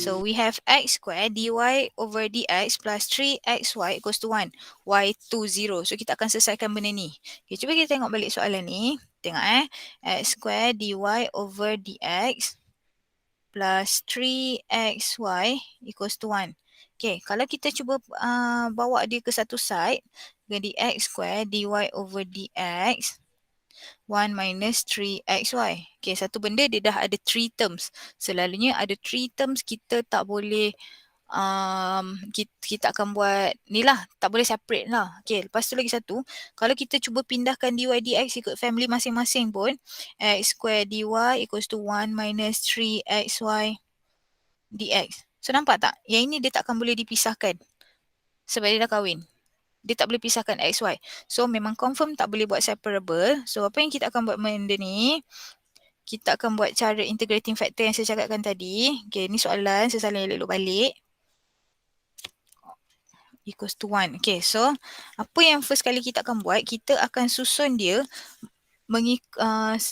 So we have x square dy over dx plus 3xy equals to 1. Y to 0. So kita akan selesaikan benda ni. Okay, cuba kita tengok balik soalan ni. Tengok x square dy over dx plus 3xy equals to 1. Okay, kalau kita cuba bawa dia ke satu side, jadi x square dy over dx 1 minus 3xy. Okay, satu benda dia dah ada 3 terms. Selalunya ada 3 terms kita tak boleh kita akan buat ni lah, tak boleh separate lah. Okay, lepas tu lagi satu, kalau kita cuba pindahkan dy dx ikut family masing-masing pun, x square dy equals to 1 minus 3xy dx. So nampak tak? Yang ini dia takkan boleh dipisahkan sebab dia dah kahwin. Dia tak boleh pisahkan XY. So memang confirm tak boleh buat separable. So apa yang kita akan buat benda ni? Kita akan buat cara integrating factor yang saya cakapkan tadi. Okay, ni soalan. Saya salah elok balik. Equals to 1. Okay, so apa yang first kali kita akan buat? Kita akan susun dia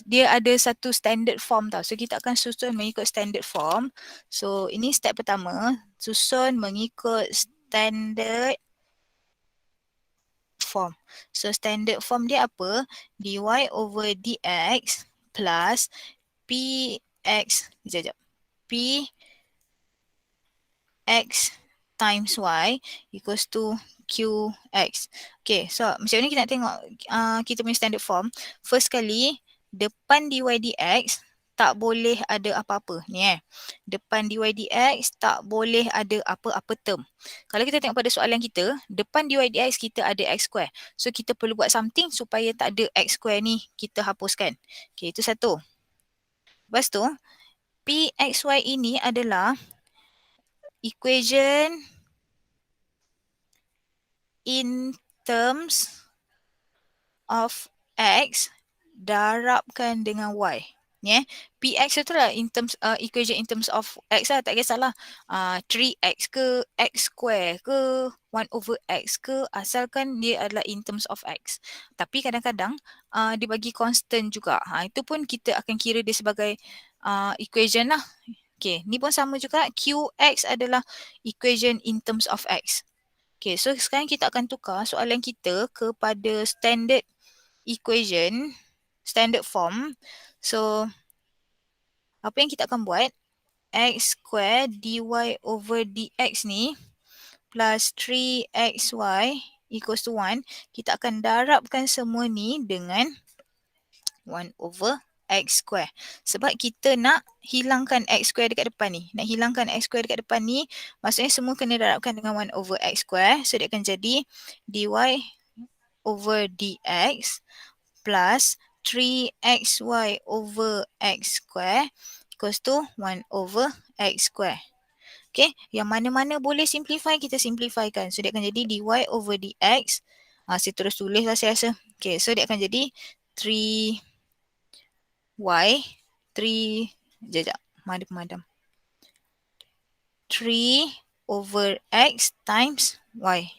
dia ada satu standard form tau. So kita akan susun mengikut standard form. So ini step pertama. Susun mengikut standard form. So standard form dia apa? Dy over dx plus px, sekejap, p x times y equals to qx. Okay, so macam ni kita nak tengok kita punya standard form. First kali, depan dy dx tak boleh ada apa-apa. Ni depan dy dx tak boleh ada apa-apa term. Kalau kita tengok pada soalan kita, depan dy dx kita ada x square. So kita perlu buat something supaya tak ada x square ni kita hapuskan. Okay, itu satu. Lepas tu, pxy ini adalah equation in terms of x darabkan dengan y. Yeah. Px itu lah in terms equation in terms of x lah, tak kisahlah 3x ke x square ke 1 over x ke, asalkan dia adalah in terms of x. Tapi kadang-kadang dia bagi constant juga. Itu pun kita akan kira dia sebagai equation lah. Okay, ni pun sama juga, qx adalah equation in terms of x. Okay, so sekarang kita akan tukar soalan kita kepada standard equation, standard form. So, apa yang kita akan buat? X square dy over dx ni plus 3xy equals to 1. Kita akan darabkan semua ni dengan 1 over x square. Sebab kita nak hilangkan x square dekat depan ni. Nak hilangkan x square dekat depan ni, maksudnya semua kena darabkan dengan 1 over x square. So, dia akan jadi dy over dx plus 3xy over x square equals to 1 over x square. Okay, yang mana-mana boleh simplify, kita simplifykan. So, dia akan jadi dy over dx. Saya terus tulis lah saya rasa. Okay, so dia akan jadi 3y, 3, sekejap, madam. 3 over x times y.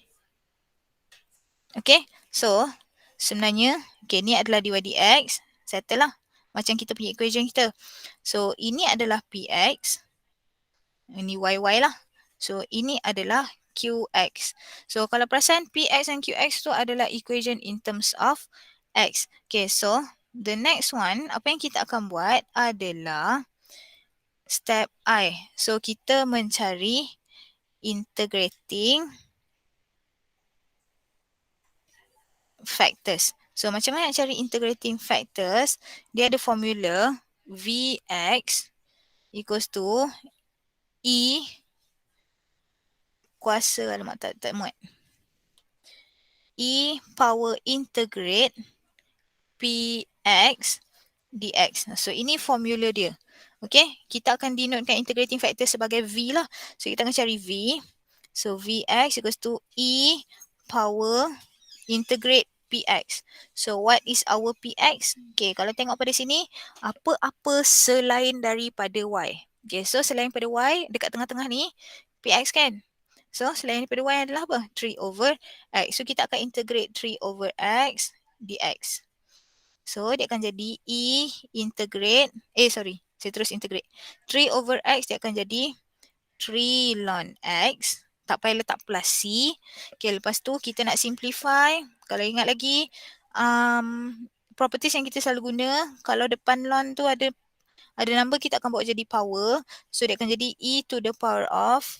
Okay, so sebenarnya, okay, ni adalah dy dx. Settle lah. Macam kita punya equation kita. So, ini adalah px. Ini yy lah. So, ini adalah qx. So, kalau perasan, px dan qx tu adalah equation in terms of x. Okay, so the next one, apa yang kita akan buat adalah step I. So, kita mencari integrating factors. So, macam mana nak cari integrating factors? Dia ada formula Vx equals to E kuasa, alamak tak muat. E power integrate Px dx. So, ini formula dia. Okay, kita akan denotekan integrating factor sebagai V lah. So, kita akan cari V. So, Vx equals to E power integrate Px. So, what is our Px? Okay, kalau tengok pada sini, apa-apa selain daripada Y. Okay, so selain pada Y, dekat tengah-tengah ni, Px kan? So, selain daripada Y adalah apa? 3 over X. So, kita akan integrate 3 over X dx. So, dia akan jadi E integrate, Saya terus integrate. 3 over X dia akan jadi 3 ln X. Tak payah letak plus C. Okay, lepas tu kita nak simplify. Kalau ingat lagi, properties yang kita selalu guna, kalau depan ln tu ada number, kita akan bawa jadi power. So dia akan jadi E to the power of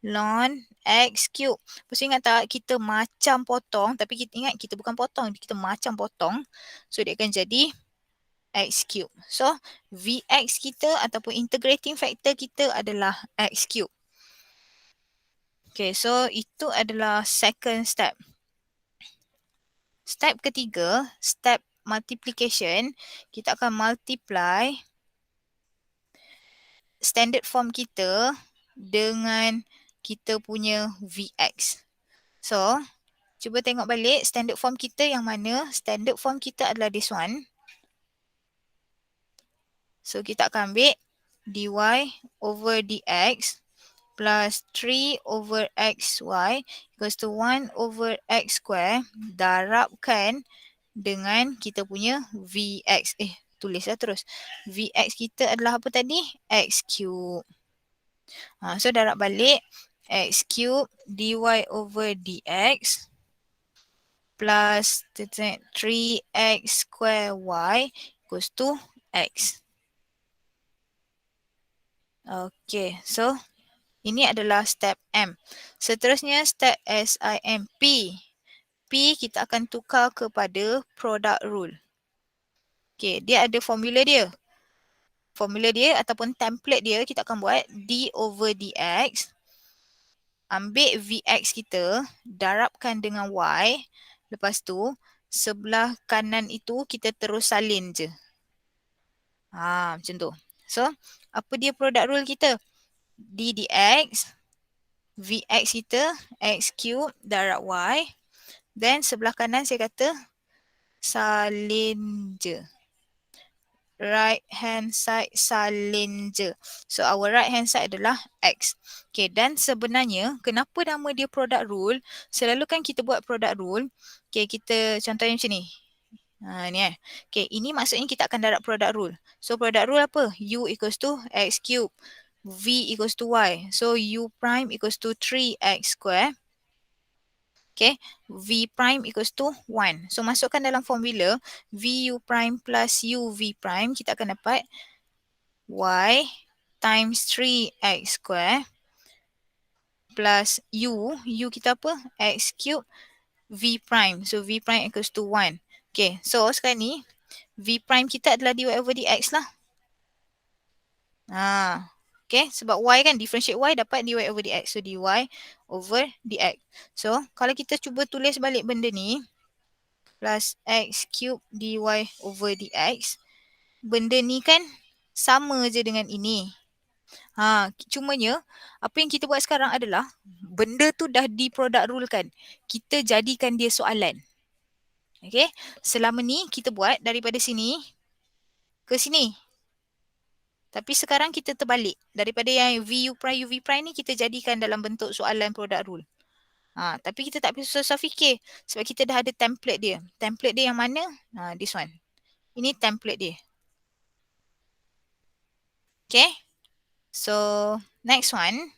ln X cube. Lepas tu ingat tak, kita macam potong, tapi kita ingat kita bukan potong, kita macam potong. So dia akan jadi X cube. So Vx kita ataupun integrating factor kita adalah X cube. Okay, so itu adalah second step. Step ketiga, step multiplication. Kita akan multiply standard form kita dengan kita punya Vx. So, cuba tengok balik standard form kita yang mana. Standard form kita adalah this one. So, kita akan ambil dy over dx plus 3 over xy equals to 1 over x square darabkan dengan kita punya Vx. Tulislah terus. Vx kita adalah apa tadi? X cube. So darab balik x cube dy over dx plus 3x square y equals to x. Okay, so ini adalah step M. Seterusnya step SIMP. P kita akan tukar kepada product rule. Okay, dia ada formula dia. Formula dia ataupun template dia kita akan buat d over dx. Ambil Vx kita, darabkan dengan y. Lepas tu, sebelah kanan itu kita terus salin je. Macam tu. So, apa dia product rule kita? D dx. Vx kita x cube darab y. Then sebelah kanan saya kata salin je. Right hand side salin je. So our right hand side adalah x. Okay, dan sebenarnya kenapa nama dia product rule? Selalu kan kita buat product rule. Okay, kita contohnya macam ni. Ni Okay, ini maksudnya kita akan darab product rule. So product rule apa? U equals to x cube. V equals to y. So U prime equals to 3x square. Okay, V prime equals to 1. So masukkan dalam formula VU prime plus UV prime, kita akan dapat Y times 3x square plus U kita apa? X cube V prime. So V prime equals to 1. Okay, so sekarang ni V prime kita adalah dy over dx lah. Okay, sebab y kan differentiate y dapat dy over dx. So dy over dx. So kalau kita cuba tulis balik benda ni, plus x cube dy over dx. Benda ni kan sama je dengan ini. Cumanya apa yang kita buat sekarang adalah benda tu dah di product rule kan. Kita jadikan dia soalan. Okay, selama ni kita buat daripada sini ke sini. Tapi sekarang kita terbalik. Daripada yang VU prime, UV prime ni kita jadikan dalam bentuk soalan product rule. Tapi kita tak perlu susah fikir sebab kita dah ada template dia. Template dia yang mana? This one. Ini template dia. Okay. So, next one.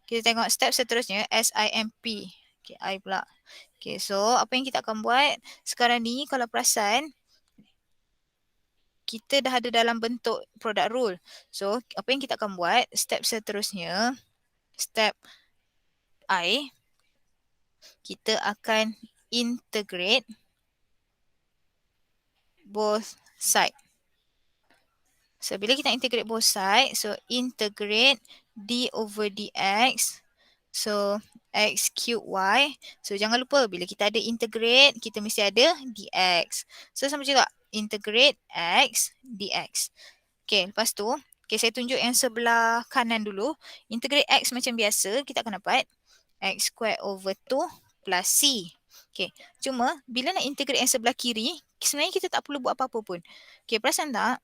Kita tengok step seterusnya. SIMP. Okay, I pula. Okay, so apa yang kita akan buat sekarang ni kalau perasan, kita dah ada dalam bentuk product rule. So, apa yang kita akan buat, step seterusnya, step I, kita akan integrate both side. So, bila kita integrate both side, so integrate d over dx. So, x cube y. So, jangan lupa bila kita ada integrate, kita mesti ada dx. So, sama juga. Integrate x dx. Okay, lepas tu, okay, saya tunjuk yang sebelah kanan dulu. Integrate x macam biasa, kita akan dapat x square over 2 plus c. Okay, cuma bila nak integrate yang sebelah kiri, sebenarnya kita tak perlu buat apa-apa pun. Okay, perasan tak?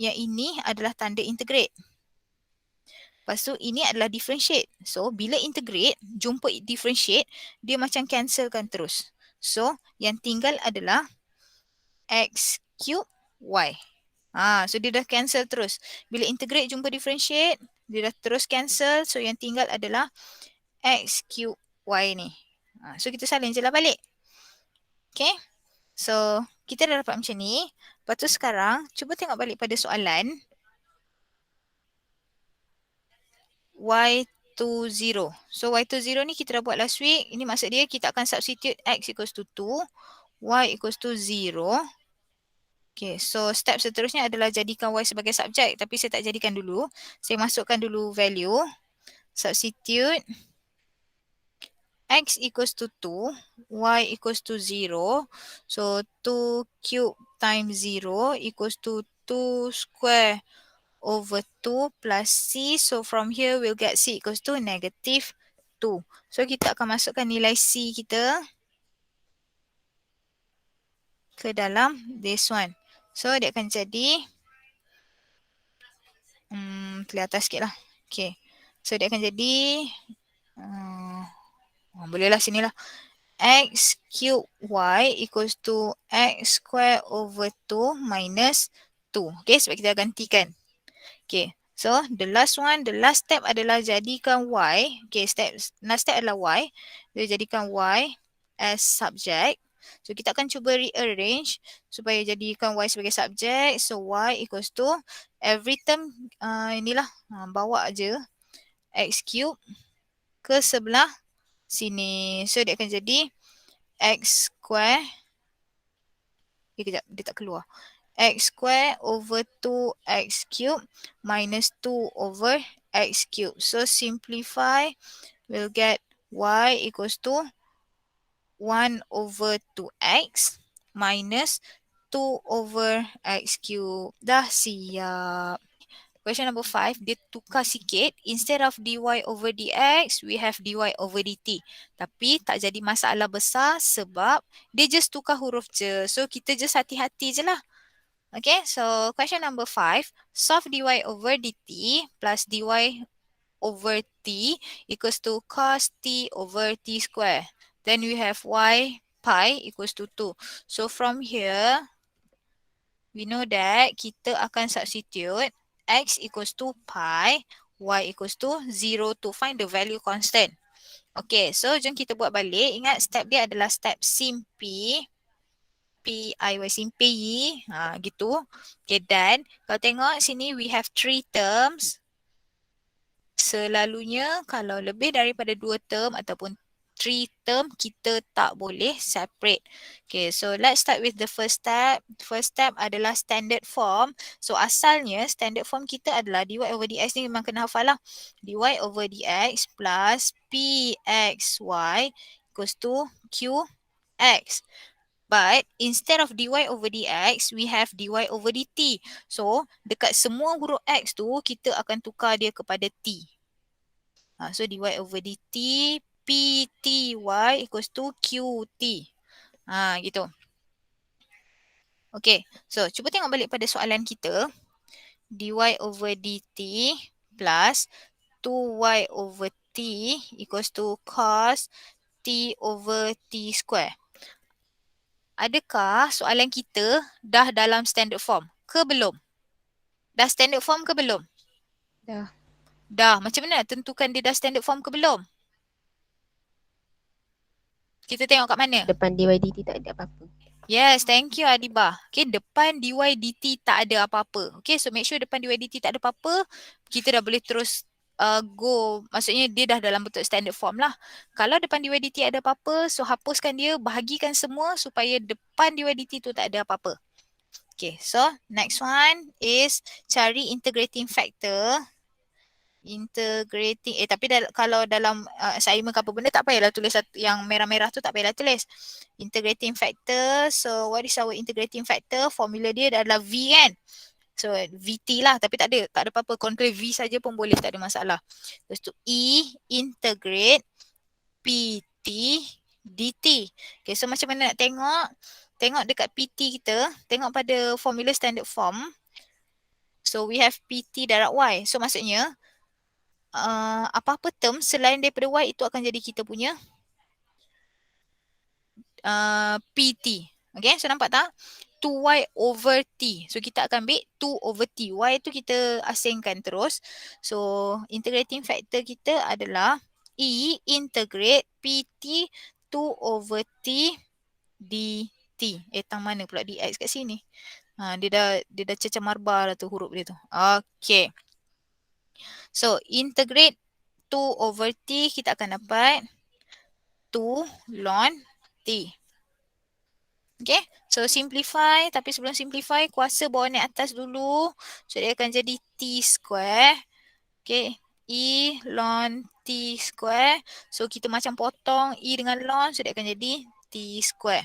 Yang ini adalah tanda integrate. Lepas tu ini adalah differentiate. So bila integrate, jumpa differentiate, dia macam cancelkan terus. So yang tinggal adalah x cube y. So dia dah cancel terus. Bila integrate jumpa differentiate, dia dah terus cancel. So yang tinggal adalah X cube Y ni. So kita salin je lah balik. Okay. So kita dah dapat macam ni. Lepas tu sekarang cuba tengok balik pada soalan. Y20. So Y20 ni kita dah buat last week. Ini maksud dia kita akan substitute X equals to 2. Y equals to 0. Okay, so step seterusnya adalah jadikan Y sebagai subjek. Tapi saya tak jadikan dulu. Saya masukkan dulu value. Substitute. X equals to 2. Y equals to 0. So 2 cube times 0 equals to 2 square over 2 plus C. So from here we'll get C equals to negative 2. So kita akan masukkan nilai C kita ke dalam this one. So dia akan jadi kelihatan sikit lah. Okay. So dia akan jadi bolehlah sini lah. X cube Y equals to X square over 2 minus 2. Okay, sebab kita gantikan. Okay, so the last step adalah jadikan Y. Okay, last step adalah Y. Dia jadikan Y as subject. So kita akan cuba rearrange supaya jadikan Y sebagai subject. So Y equals to every term inilah bawa je X cube ke sebelah sini. So dia akan jadi X square. Kejap, dia tak keluar. X square over 2X cube minus 2 over X cube. So simplify, we'll get Y equals to 1 over 2X minus 2 over X cube. Dah siap. Question number 5, dia tukar sikit. Instead of dy over dx, we have dy over dt. Tapi tak jadi masalah besar sebab dia just tukar huruf je. So kita just hati-hati je lah. Okay, so question number 5, solve dy over dt plus dy over t equals to cos t over t square. Then we have y pi equals to 2. So from here, we know that kita akan substitute X equals to pi, Y equals to 0 to find the value constant. Okay, so jom kita buat balik. Ingat step dia adalah step simpi. P-I-Y, simpi. Gitu. Okay, dan kalau tengok sini we have 3 terms. Selalunya kalau lebih daripada 2 term ataupun 3 term, kita tak boleh separate. Okay, so let's start with the first step. First step adalah standard form. So asalnya standard form kita adalah dy over dx ni memang kena hafal lah. Dy over dx plus pxy equals to qx. But instead of dy over dx, we have dy over dt. So dekat semua huruf x tu, kita akan tukar dia kepada t. So dy over dt Pty equals to Qt. Gitu. Okay, so cuba tengok balik pada soalan kita. Dy over dt plus 2y over t equals to cos t over t square. Adakah soalan kita dah dalam standard form ke belum? Dah standard form ke belum? Dah. Dah. Macam mana nak tentukan dia dah standard form ke belum? Kita tengok kat mana? Depan dy dt tak ada apa-apa. Yes, thank you Adibah. Okay, depan dy dt tak ada apa-apa. Okay, so make sure depan dy dt tak ada apa-apa. Kita dah boleh terus go. Maksudnya dia dah dalam bentuk standard form lah. Kalau depan dy dt ada apa-apa, so hapuskan dia, bahagikan semua supaya depan dy dt tu tak ada apa-apa. Okay, so next one is cari integrating factor. Integrating, tapi kalau dalam assignment ke apa benda tak payahlah tulis yang merah-merah tu, tak payahlah tulis. Integrating factor, so what is our integrating factor? Formula dia adalah V kan? So VT lah, tapi tak ada apa-apa. Control V saja pun boleh, tak ada masalah. Lepas tu E integrate PT DT. Okay, so macam mana nak tengok? Tengok dekat PT kita, tengok pada formula standard form. So we have PT darab Y. So maksudnya apa-apa term selain daripada Y itu akan jadi kita punya PT. Okay, so nampak tak? 2y over t. So kita akan ambil 2 over t. Y tu kita asingkan terus. So integrating factor kita adalah E integrate pt 2 over t dt. Tang mana pula dx kat sini? Dia dah cecah marbar lah tu huruf dia tu. Okay. So integrate 2 over t kita akan dapat 2 ln t. Okay, so simplify, tapi sebelum simplify, kuasa bawah naik atas dulu. So dia akan jadi t square. Okay, e ln t square. So kita macam potong e dengan ln, so dia akan jadi t square.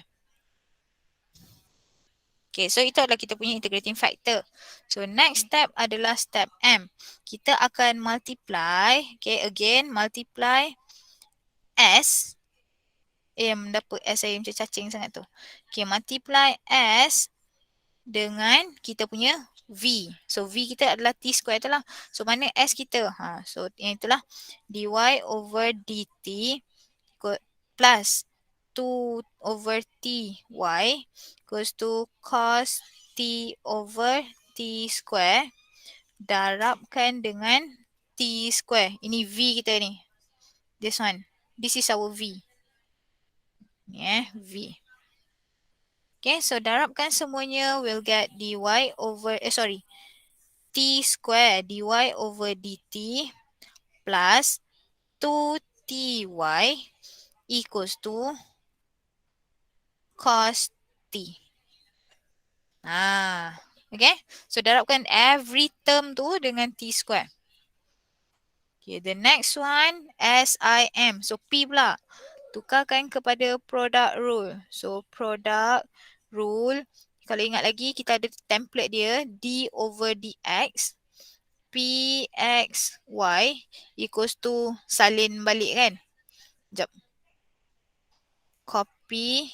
Okay, so itu adalah kita punya integrating factor. So next step adalah step M. Kita akan multiply, okay, again multiply S. Mendapat S saya macam cacing sangat tu. Okay, multiply S dengan kita punya V. So V kita adalah T square tu lah. So mana S kita? So yang itulah dy over dt plus 2 over T y equals to cos T over T square darabkan dengan T square. Ini V kita ni. This one. This is our V. V. Okay, so darabkan semuanya, we'll get dy over, t square dy over dt plus 2ty equals to cos t. Okay, so darabkan every term tu dengan t square. Okay, the next one, SIM. So P pula. Tukarkan kepada product rule. So product rule, kalau ingat lagi kita ada template dia d over dx pxy equals to salin balik kan. Sekejap. Copy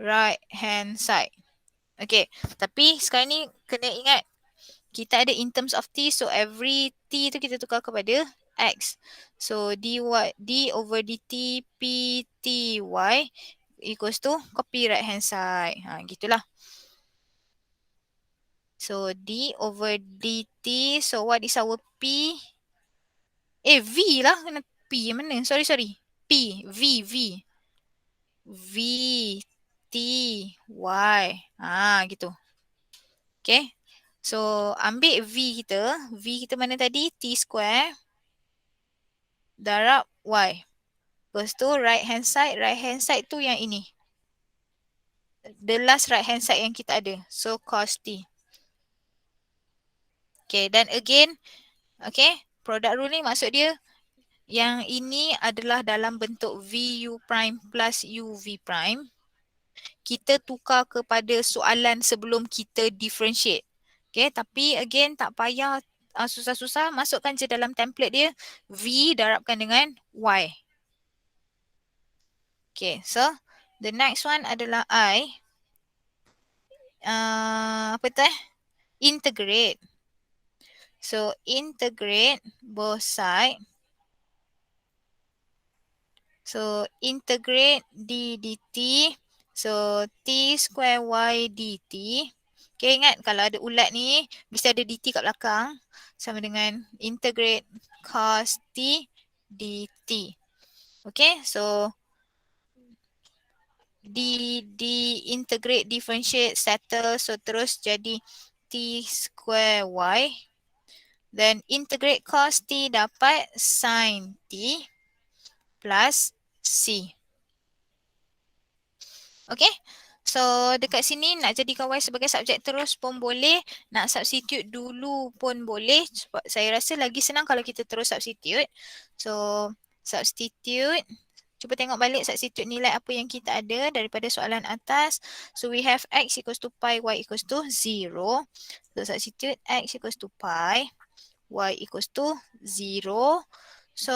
right hand side. Okay, tapi sekarang ni kena ingat kita ada in terms of t, so every t tu kita tukar kepada x. So d over dt pty equals to copy right hand side. Gitulah. So d over dt, so what is our p? V lah, kena p yang mana? Sorry. P, v t y. Gitu. Okay. So ambil V kita mana tadi? T square darab Y. Lepas tu right hand side tu yang ini. The last right hand side yang kita ada. So cos T. Okay, dan again, okay, product rule ni maksud dia yang ini adalah dalam bentuk VU prime plus UV prime. Kita tukar kepada soalan sebelum kita differentiate. Okay, tapi again tak payah susah-susah, masukkan je dalam template dia V darabkan dengan Y. Okay, so the next one adalah I. Integrate. So integrate both side. So integrate d dt. So t square y dt. Okay, ingat kalau ada ulat ni, mesti ada dt kat belakang. Sama dengan integrate cos t dt. Okay, so integrate, differentiate, settle. So terus jadi t square y. Then integrate cos t dapat sin t plus c. Okay. So dekat sini nak jadikan y sebagai subjek terus pun boleh. Nak substitute dulu pun boleh. Sebab saya rasa lagi senang kalau kita terus substitute. So substitute. Cuba tengok balik substitute nilai apa yang kita ada daripada soalan atas. So we have x equals to pi, y equals to 0. So substitute x equals to pi, y equals to 0. So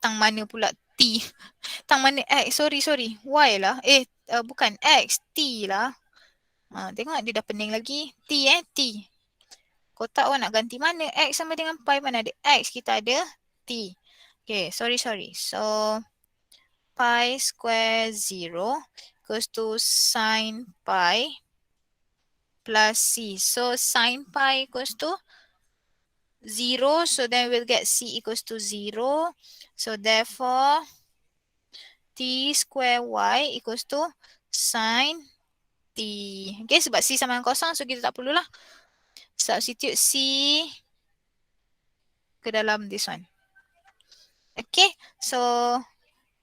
tang mana pula t? Tang mana x? Sorry. Y lah. Bukan x. T lah. Tengok dia dah pening lagi. T. Kotak awak nak ganti mana? X sama dengan pi, mana ada x? Kita ada t. Okay, sorry. So pi square 0 equals to sine pi plus c. So sine pi equals to 0. So then we'll get c equals to 0. So therefore, t square y equals to sine t. Okay, sebab c sama dengan kosong, so kita tak perlulah. Substitute c ke dalam this one. Okay, so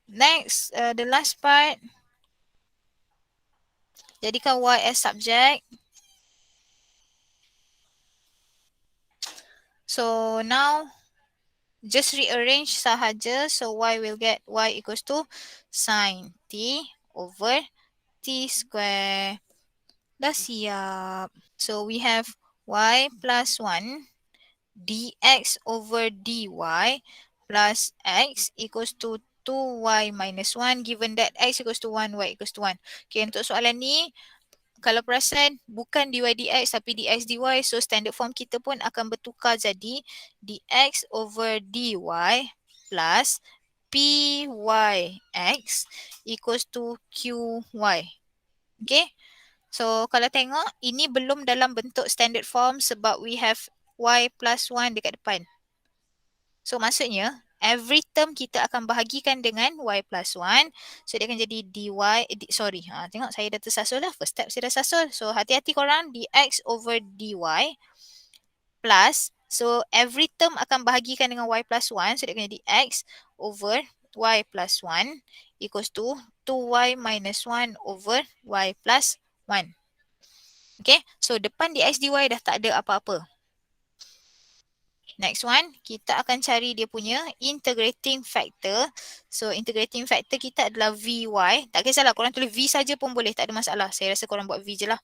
next, the last part. Jadikan y as subject. So now, just rearrange sahaja. So y will get y equals to sine t over t square. Dah siap. So we have y plus 1 dx over dy plus x equals to 2y minus 1 given that x equals to 1, y equals to 1. Okay, untuk soalan ni, kalau perasan bukan dy dx tapi dx dy, so standard form kita pun akan bertukar jadi dx over dy plus pyx equals to qy. Okay, so kalau tengok ini belum dalam bentuk standard form sebab we have y plus 1 dekat depan. So maksudnya every term kita akan bahagikan dengan y plus 1. So dia akan jadi dy, tengok saya dah tersasul lah. First step saya dah sasul. So hati-hati korang, dx over dy plus. So every term akan bahagikan dengan y plus 1. So dia akan jadi x over y plus 1 equals to 2y minus 1 over y plus 1. Okay, so depan dx dy dah tak ada apa-apa. Next one, kita akan cari dia punya integrating factor. So integrating factor kita adalah Vy. Tak kisahlah, korang tulis V saja pun boleh, tak ada masalah. Saya rasa korang buat V je lah.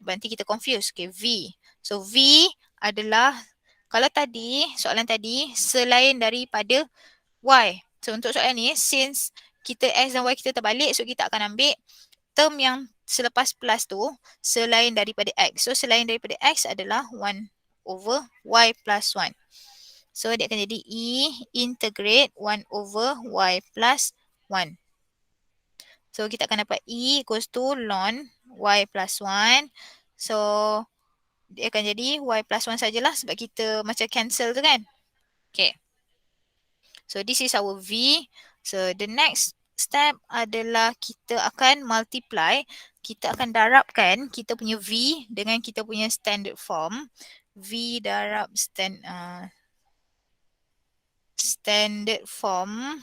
Nanti kita confuse. Okay, V. So V adalah, kalau tadi, soalan tadi, selain daripada Y. So untuk soalan ni, since kita X dan Y kita terbalik, so kita akan ambil term yang selepas plus tu, selain daripada X. So selain daripada X adalah 1 over y plus 1. So dia akan jadi E integrate 1 over y plus 1. So kita akan dapat E equals to ln y plus 1. So dia akan jadi y plus 1 sajalah sebab kita macam cancel tu kan. Okay. So this is our V. So the next step adalah kita akan multiply. Kita akan darabkan kita punya V dengan kita punya standard form. V darab standard form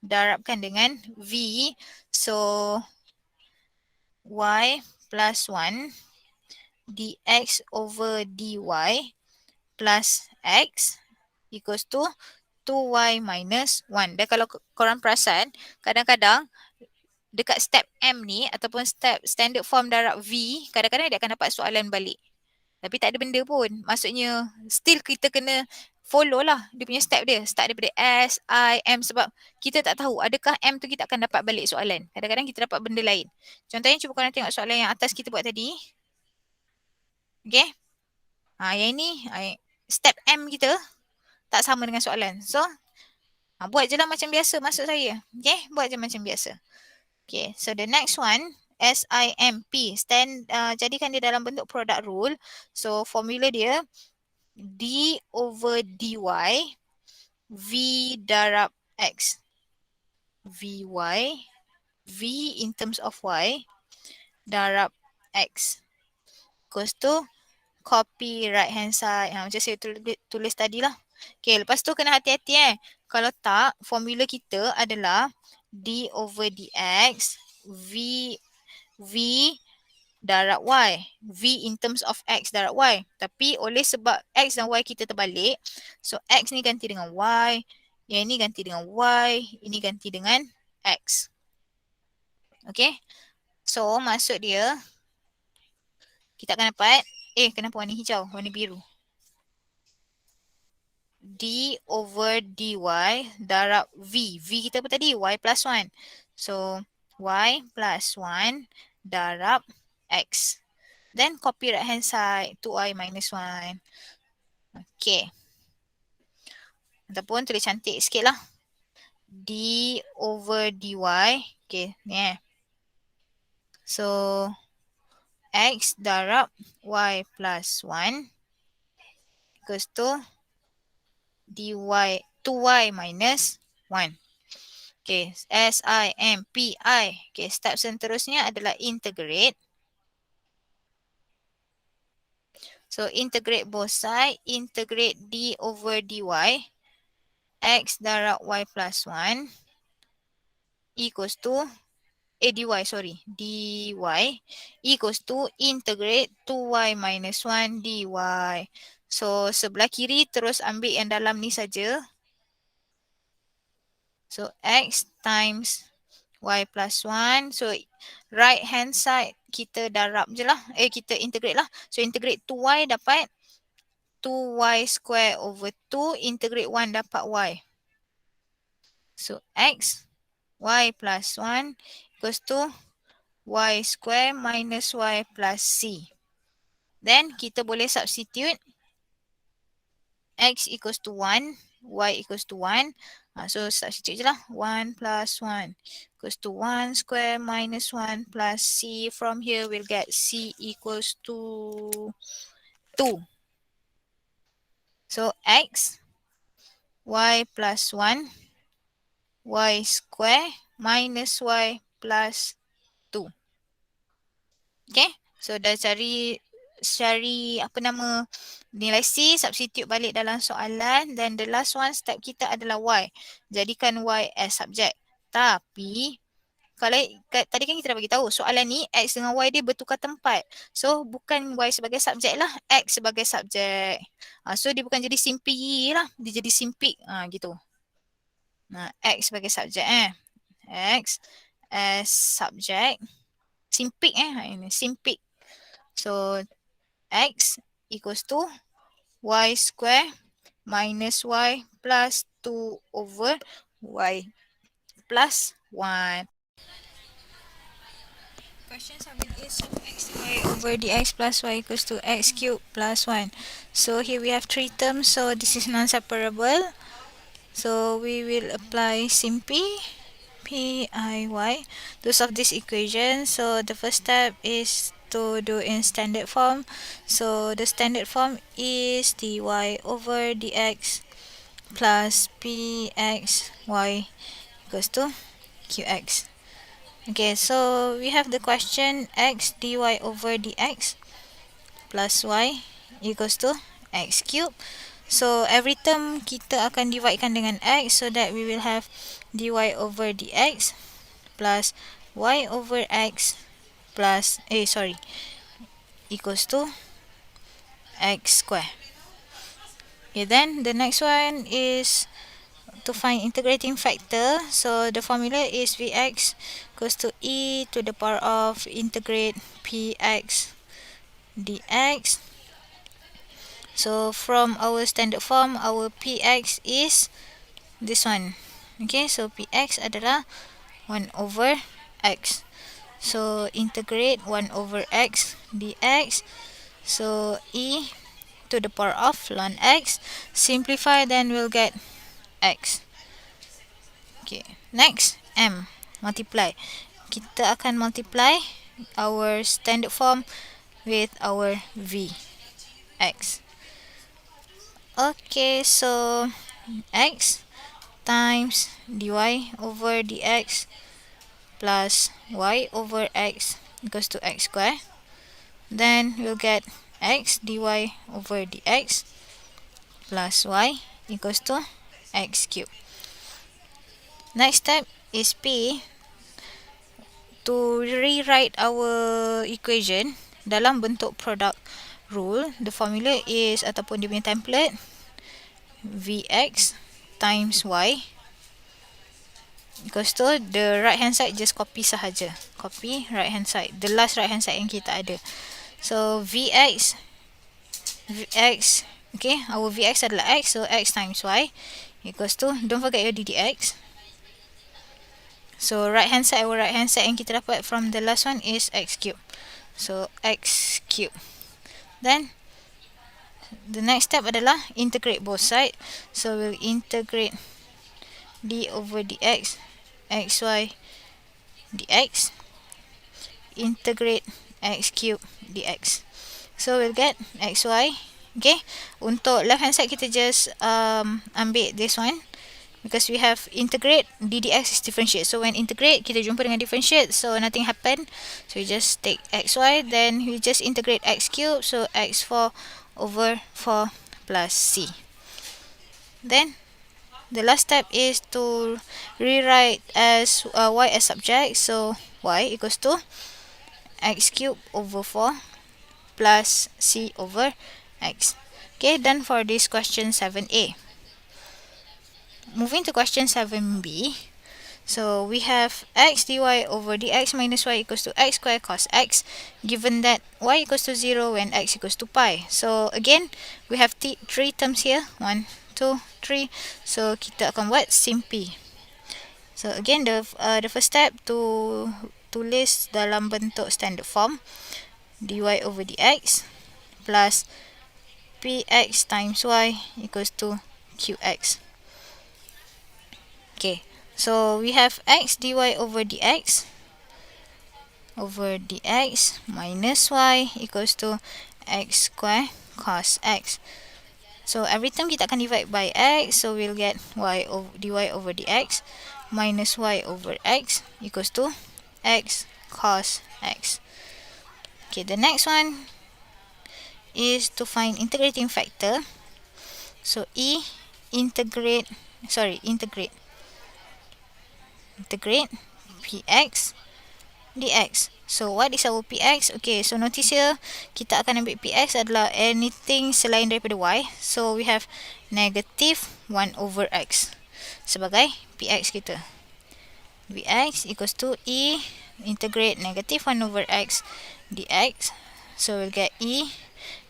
darabkan dengan V. So y plus 1 dx over dy plus x equals to 2y minus 1. Dan kalau korang perasan, kadang-kadang dekat step M ni ataupun step standard form darab V, kadang-kadang dia akan dapat soalan balik. Tapi tak ada benda pun. Maksudnya still kita kena follow lah dia punya step dia. Start daripada S, I, M sebab kita tak tahu adakah M tu kita akan dapat balik soalan. Kadang-kadang kita dapat benda lain. Contohnya cuba korang tengok soalan yang atas kita buat tadi. Okay. Yang ini step M kita tak sama dengan soalan. So buat je lah macam biasa maksud saya. Okay. Buat je macam biasa. Okay. So the next one. SIMP. Jadikan dia dalam bentuk product rule. So formula dia d over dy v darab x. Vy v in terms of y darab x equals to copy right hand side. Macam saya tulis tadi lah. Okay, lepas tu kena hati-hati Kalau tak, formula kita adalah d over dx v darab y. V in terms of x darab y. Tapi oleh sebab x dan y kita terbalik, so x ni ganti dengan y, yang ini ganti dengan y, ini ganti dengan x. Okay. So maksud dia, kita akan dapat, kenapa warna hijau, warna biru? D over dy darab v. V kita apa tadi? Y plus 1. So y plus 1 darab x. Then copy right hand side, 2i minus 1. Okay. Ataupun tulis cantik sikit lah. d over dy. Okay, ni So, x darab y plus 1 equals to dy 2y minus 1. Okay, SIMPI. Okay, step seterusnya adalah integrate. So, integrate both side. Integrate d over dy. X darab y plus 1 equals to dy equals to integrate 2y minus 1 dy. So, sebelah kiri terus ambil yang dalam ni saja. So, x times y plus 1. So, right hand side kita darab je lah. Kita integrate lah. So, integrate 2y dapat 2y square over 2. Integrate 1 dapat y. So, x y plus 1 equals to y square minus y plus c. Then kita boleh substitute x equals to 1, y equals to 1. So substitute je lah. 1 plus 1 equals to 1 square minus 1 plus c. From here we'll get c equals to 2. So x, y plus 1, y square minus y plus 2. Okay, so dah cari nilai C, substitute balik dalam soalan. Then the last one step kita adalah Y. Jadikan Y as subject. Tapi kalau tadi kan kita dah bagi tahu soalan ni X dengan Y dia bertukar tempat. So bukan Y sebagai subjek lah, X sebagai subjek. So dia bukan jadi simpy lah, dia jadi simpik gitu. X sebagai subjek X as subject. Simpik ini simpik. So x equals to y square minus y plus 2 over y plus 1. Question 7 is x y over dx plus y equals to x cubed plus 1. So here we have 3 terms. So this is non-separable. So we will apply simpy. PIY to solve this equation. So the first step is to do in standard form. So the standard form is dy over dx plus pxy equals to qx. Okay, so we have the question x dy over dx plus y equals to x cube. So every term kita akan dividekan dengan x, so that we will have dy over dx plus y over x plus equals to x square. Okay, then the next one is to find integrating factor. So the formula is vx equals to e to the power of integrate px dx. So from our standard form, our px is this one. Okay, so px adalah 1 over x. So integrate 1 over x dx. So e to the power of ln x. Simplify, then we'll get x. Okay, next m. Multiply. Kita akan multiply our standard form with our vx. Okay, so x times dy over dx plus y over x equals to x square. Then we'll get x dy over dx plus y equals to x cube. Next step is P. To rewrite our equation dalam bentuk product rule, the formula is ataupun dia punya template vx times y equals to the right hand side just copy sahaja. Copy right hand side, the last right hand side yang kita ada. So vx, okay, our vx adalah x, so x times y equals to, don't forget your ddx. So right hand side, our right hand side yang kita dapat from the last one is x cube. So x cube. Then the next step adalah integrate both sides. So we'll integrate d over dx, xy dx, integrate x cube dx. So we'll get xy. Okay, untuk left hand side kita just ambil this one because we have integrate, d dx is differentiate. So when integrate, kita jumpa dengan differentiate, so nothing happen. So we just take xy, then we just integrate x cube, so x4 over 4 plus c. Then the last step is to rewrite as y as subject, so y equals to x cube over 4 plus c over x. Okay, done for this question 7a. Moving to question 7b. So we have x dy over dx minus y equals to x squared cos x, given that y equals to 0 when x equals to pi. So again, we have three terms here. 1, 2, 3. So kita akan buat simpi. So again, the first step to tulis dalam bentuk standard form, dy over dx plus px times y equals to qx. Okay, so we have x dy over dx minus y equals to x squared cos x. So every time kita akan divide by x, so we'll get dy over dx minus y over x equals to x cos x. Okay, the next one is to find integrating factor. So integrate px dx. So what is our px? Okay, so notice here, kita akan ambil px adalah anything selain daripada y. So we have negative 1 over x sebagai px kita. Vx equals to integrate negative 1 over x dx. So we'll get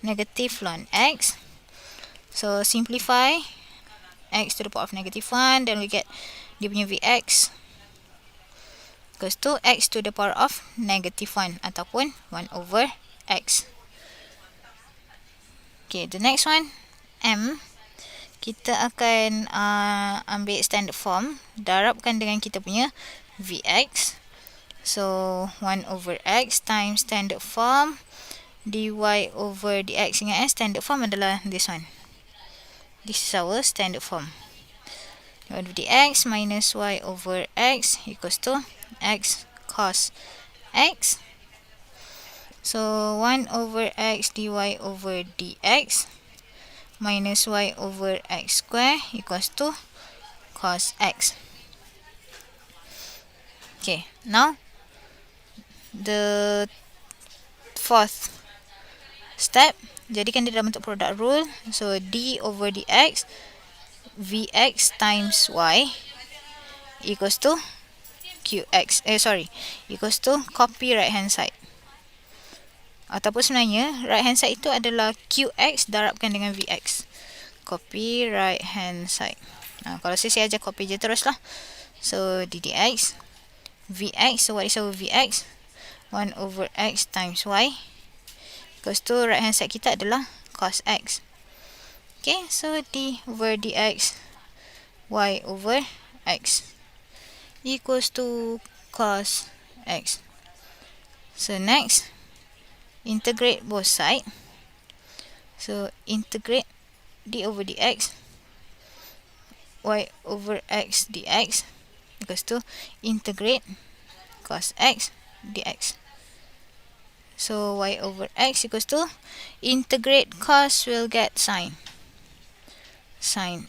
negative ln x. So simplify x to the power of negative 1, then we get dia punya Vx equals to x to the power of negative 1 ataupun 1 over x. Okay, the next one, m. Kita akan ambil standard form, darabkan dengan kita punya Vx. So 1 over x times standard form dy over dx. Ingat standard form adalah this one. This is our standard form. dy over dx minus y over x equals to x cos x. So 1 over x dy over dx minus y over x square equals to cos x. Okay, now the fourth step, jadikan dia dalam bentuk product rule. So d over dx Vx times y equals to qx. Equals to copy right hand side. Ataupun sebenarnya right hand side itu adalah qx darabkan dengan Vx. Copy right hand side. Kalau saya ajar copy je terus lah. So ddx Vx, so what is our Vx? 1 over x times y equals to right hand side kita adalah cos x. Okay, so d over dx y over x equals to cos x. So next, integrate both sides. So integrate d over dx y over x dx equals to integrate cos x dx. So y over x equals to integrate cos, will get sin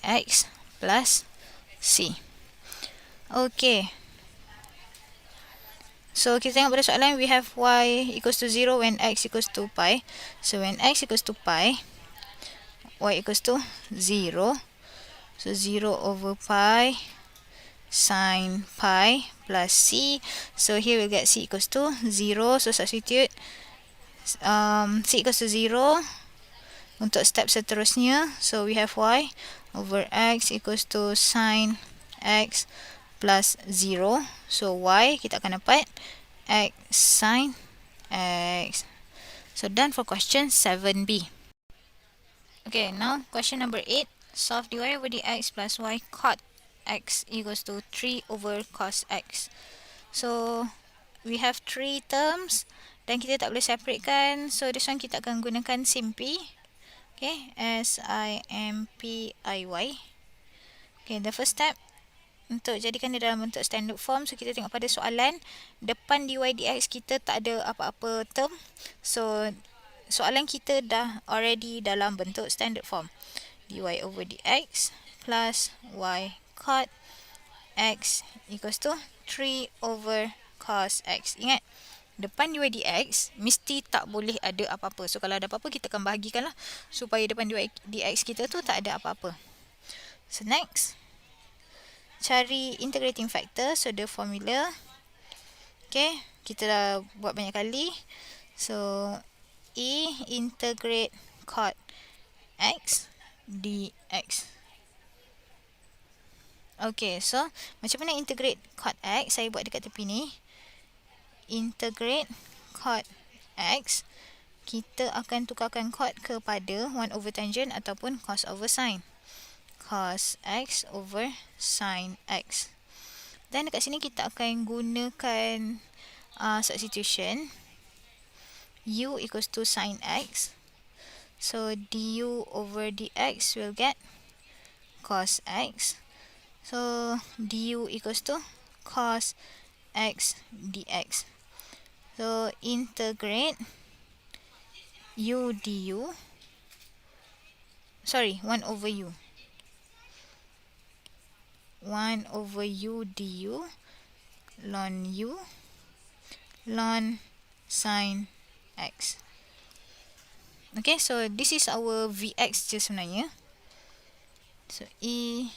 x plus c. Okay, so kita tengok pada soalan, we have y equals to 0 when x equals to pi. So when x equals to pi, y equals to 0. So 0 over pi sin pi plus c. So here we'll get c equals to 0. So substitute c equals to 0 untuk step seterusnya. So we have y over x equals to sin x plus 0. So y kita akan dapat x sin x. So done for question 7b. Okay, now question number 8. Solve dy over dx plus y cot x equals to 3 over cos x. So we have 3 terms dan kita tak boleh separate kan. So this one kita akan gunakan simpi. Okay, S-I-M-P-I-Y. Okay, the first step untuk jadikan dia dalam bentuk standard form. So kita tengok pada soalan, depan dy dx kita tak ada apa-apa term. So soalan kita dah already dalam bentuk standard form. Dy over dx plus y cot x equals to 3 over cos x. Ingat, depan dy dx mesti tak boleh ada apa-apa. So kalau ada apa-apa kita akan bahagikan lah supaya depan dy dx kita tu tak ada apa-apa. So next, cari integrating factor. So the formula, okay, kita dah buat banyak kali. So E integrate cot x dx. Okay, so macam mana integrate cot x? Saya buat dekat tepi ni. Integrate cot x, kita akan tukarkan cot kepada 1 over tangent ataupun cos over sin. Cos x over sin x. Dan dekat sini kita akan gunakan substitution. U equals to sin x. So du over dx will get cos x. So du equals to cos x dx. So integrate u du. Sorry, 1 over u. 1 over u du ln u ln sin x. Okay, so this is our Vx je sebenarnya. So E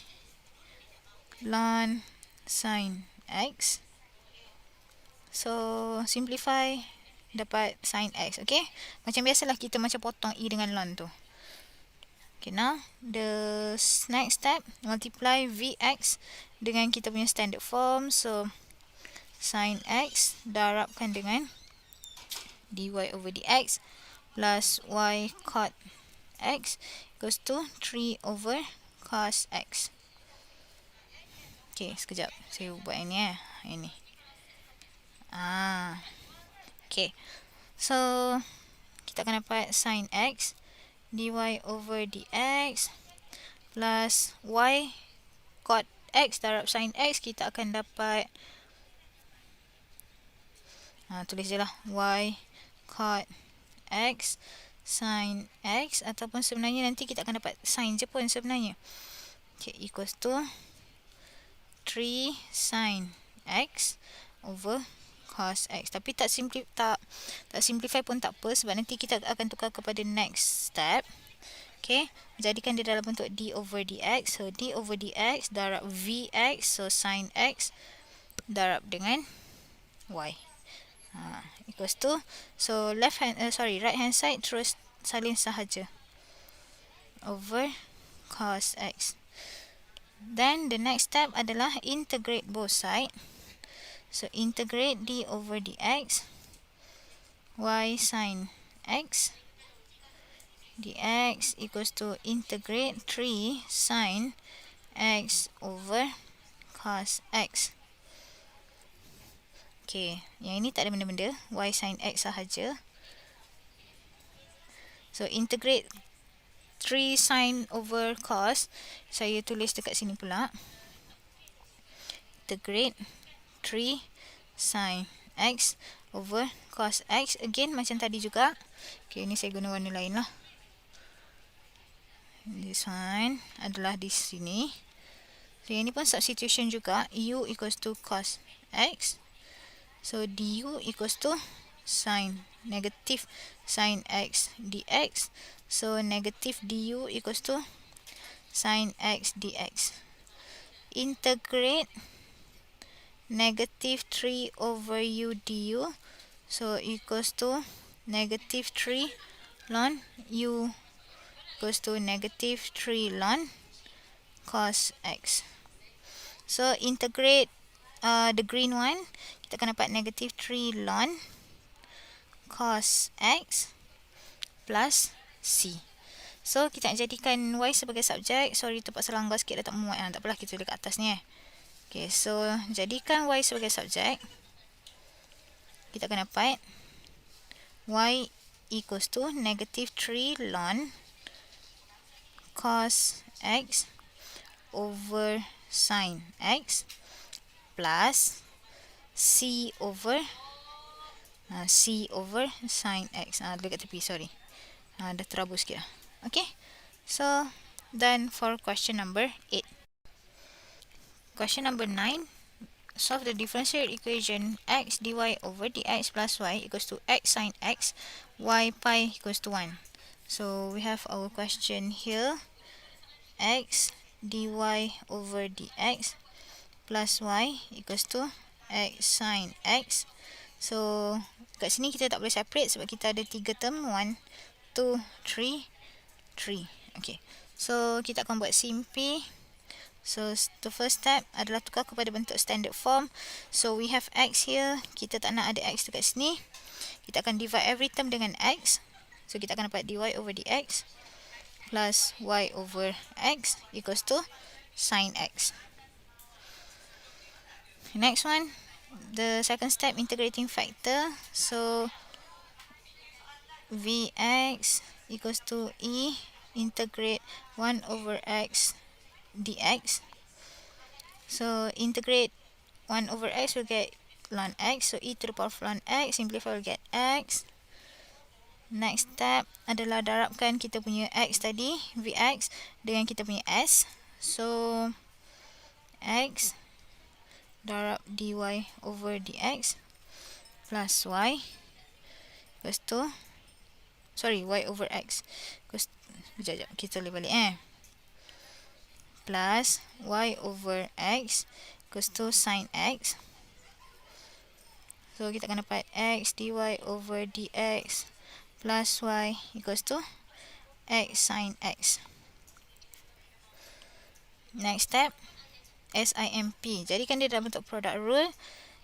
ln sin x. So simplify, dapat sin x. Okay, macam biasalah kita macam potong E dengan ln tu. Okay, now the next step, multiply Vx dengan kita punya standard form. So sin x darabkan dengan dy over dx plus y cot x equals to 3 over cos x. Okay, sekejap. Saya buat ini ini. Okay. So, kita akan dapat sin x dy over dx plus y cot x darab sin x. Kita akan dapat, tulis je lah, y cot x sin x, ataupun sebenarnya nanti kita akan dapat sin je pun sebenarnya. Okay, equals to 3 sin x over cos x. Tapi tak simplify pun tak apa, sebab nanti kita akan tukar kepada next step. Okay, jadikan dia dalam bentuk d over dx. So d over dx darab vx, so sin x darab dengan y. Equals to, so right hand side terus salin sahaja over cos x. Then the next step adalah integrate both side. So integrate d over dx y sin x dx equals to integrate 3 sin x over cos x. Okay, yang ini tak ada benda-benda, y sin x sahaja. So integrate 3 sin over cos, saya tulis dekat sini pula. Integrate 3 sin x over cos x. Again, macam tadi juga. Okay, ini saya guna warna lain lah. This one adalah di sini. So, ini pun substitution juga. U equals to cos x. So, du equals to negative sin x dx. So, negative du equals to sin x dx. Integrate negative 3 over u du. So, equals to negative 3 ln u equals to negative 3 ln cos x. So, integrate the green one, kita akan dapat negative 3 ln cos x plus c. So, kita nak jadikan Y sebagai subjek. Sorry, terpaksa langgar sikit dah tak muat. Tak apalah, kita tulis kat atas ni. Okay, so jadikan Y sebagai subjek. Kita akan dapat Y equals to negative 3 ln cos X over sin X plus C over sin X. Dekat tepi, sorry. Dah terabur sikit lah. Okay. So, done for question number 8. Question number 9. Solve the differential equation x dy over dx plus y equals to x sin x, y pi equals to 1. So, we have our question here. X dy over dx plus y equals to x sin x. So, kat sini kita tak boleh separate sebab kita ada 3 term. 1, 2, 3, 3. Okay. So, kita akan buat simpi. So, the first step adalah tukar kepada bentuk standard form. So, we have x here. Kita tak nak ada x dekat sini. Kita akan divide every term dengan x. So, kita akan dapat dy over dx plus y over x equals to sin x. Next one, the second step, integrating factor. So, vx equals to e integrate 1 over x dx. So, integrate 1 over x, we'll get ln x. So, e to the power of ln x, simplify, we'll get x. Next step adalah darabkan kita punya x tadi, vx, dengan kita punya s. So, x darab dy over dx plus y equals to, sorry, y over x. Sekejap, kita boleh balik plus y over x equals to sin x. So, kita akan dapat x dy over dx plus y equals to x sin x. Next step, SIMP. Jadikan dia dalam bentuk product rule.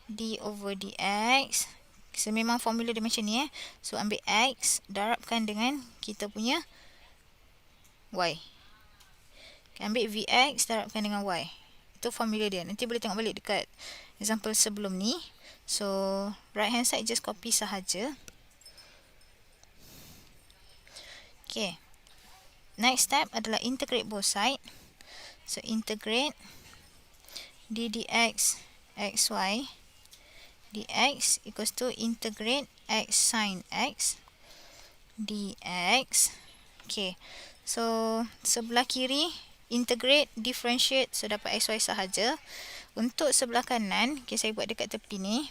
D over dx. So, memang formula dia macam ni. So, ambil x, darabkan dengan kita punya y. Ambil Vx, darabkan dengan Y. Itu formula dia. Nanti boleh tengok balik dekat example sebelum ni. So, right hand side just copy sahaja. Okay. Next step adalah integrate both side. So, integrate d dx xy dx equals to integrate x sin x dx. Okay. So, sebelah kiri integrate, differentiate, so dapat xy sahaja. Untuk sebelah kanan, okay, saya buat dekat tepi ni.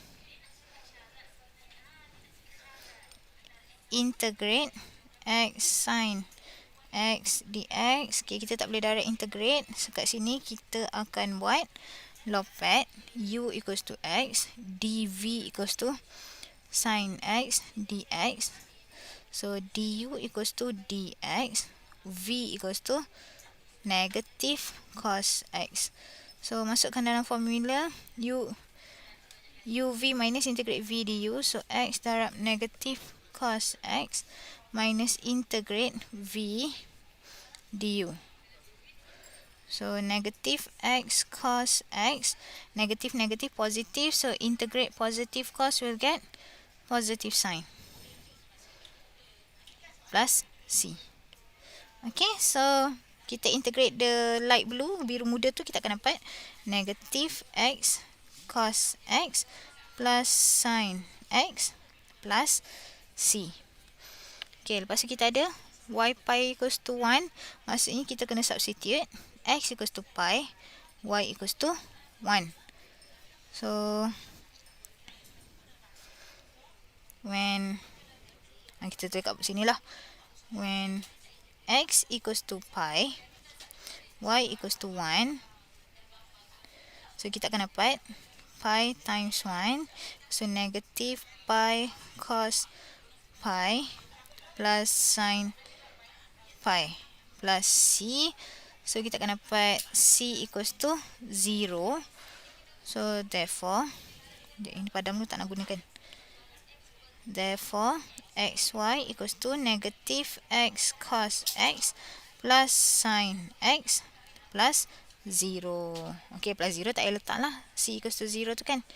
Integrate x sin x dx. Okay, kita tak boleh direct integrate. So, kat sini kita akan buat lopat u equals to x, dv equals to sin x dx. So, du equals to dx, v equals to negative cos x. So, masukkan dalam formula uv minus integrate v du. So, x darab negative cos x minus integrate v du. So, negative x cos x, negative negative positive. So, integrate positive cos will get positive sin plus c. Okay, so kita integrate the light blue, biru muda tu, kita akan dapat negative x cos x plus sin x plus c. Okay, lepas tu kita ada y pi equals to 1. Maksudnya kita kena substitute x equals to pi, y equals to 1. So, when, kita tulis kat sini lah. When x equals to pi, y equals to 1. So, kita akan dapat pi times 1. So, negative pi cos pi plus sin pi plus c. So, kita akan dapat c equals to 0. So, therefore, ini padam tu tak nak gunakan. Therefore, xy equals to negative x cos x plus sin x plus 0. Okay, plus 0 tak payah letak lah. C equals to 0 tu kan.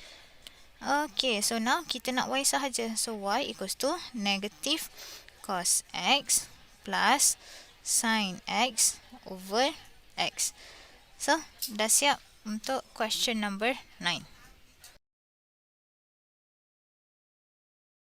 Okay, so now kita nak y sahaja. So y equals to negative cos x plus sin x over x. So, dah siap untuk question number 9.